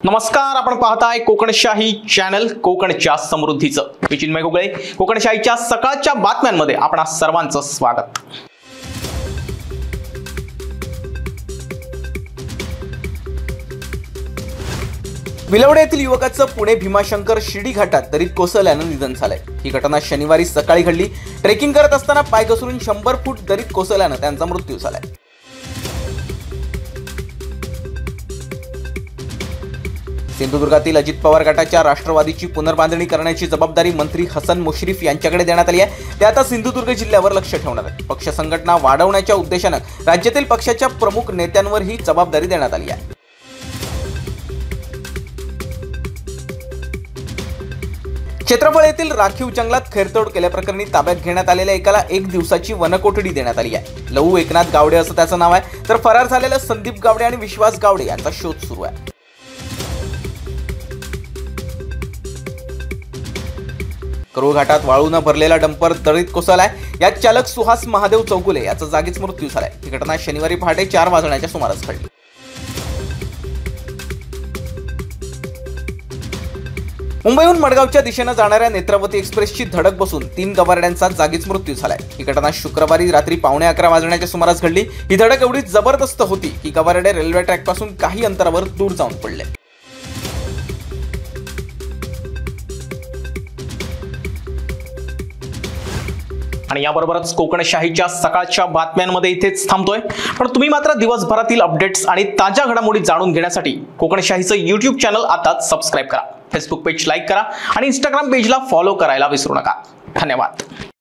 नमस्कार, आपण पाहताय कोकणशाही चॅनल कोकणच्या समृद्धीचं. मी चिन्मय घुगळे. कोकणशाहीच्या सकाळच्या बातम्यांमध्ये आपणा सर्वांचं स्वागत. विलवडे येथील युवकाचं पुणे भीमाशंकर शिर्डी घाटात दरीत कोसळल्यानं निधन झालंय. ही घटना शनिवारी सकाळी घडली. ट्रेकिंग करत असताना पाय घसरून 100 फूट दरीत कोसळल्यानं त्यांचा मृत्यू झालाय. सिंधुदुर्गातील अजित पवार गटाच्या राष्ट्रवादीची पुनर्बांधणी करण्याची जबाबदारी मंत्री हसन मुश्रीफ यांच्याकडे देण्यात आली आहे. ते आता सिंधुदुर्ग जिल्ह्यावर लक्ष ठेवणार आहेत. पक्ष संघटना वाढवण्याच्या उद्देशानं राज्यातील पक्षाच्या प्रमुख नेत्यांवर ही जबाबदारी देण्यात आली आहे. क्षेत्रफळ येथील राखीव जंगलात खेरतोड केल्याप्रकरणी ताब्यात घेण्यात आलेल्या एकाला 1 दिवसाची वनकोठडी देण्यात आली आहे. लहू एकनाथ गावडे असं त्याचं नाव आहे. तर फरार झालेल्या संदीप गावडे आणि विश्वास गावडे यांचा शोध सुरू आहे. करूळ घाटात वाळूने भरलेला डंपर दरीत कोसळलाय. यात चालक सुहास महादेव चौगुले याचा जागीच मृत्यू झालाय. ही घटना शनिवारी पहाटे 4 वाजण्याच्या सुमारास घडली. मुंबईहून मडगावच्या दिशेने जाणाऱ्या नेत्रावती एक्सप्रेसची धडक बसून 3 गवारड्यांचा जागीच मृत्यू झालाय. ही घटना शुक्रवारी रात्री 11:15 वाजण्याच्या सुमारास घडली. ही धडक एवढी जबरदस्त होती की गवारडे रेल्वे ट्रॅकपासून काही अंतरावर दूर जाऊन पडले. आणि याबरोबरच कोकणशाहीच्या सकाळच्या बातम्यांमध्ये इथेच थांबतोय. पण तुम्ही मात्र दिवसभरातील अपडेट्स आणि ताज्या घडामोडी जाणून घेण्यासाठी कोकणशाहीचं YouTube चॅनल आताच सबस्क्राइब करा. फेसबुक पेज लाईक करा आणि इंस्टाग्राम पेजला फॉलो करायला विसरू नका. धन्यवाद.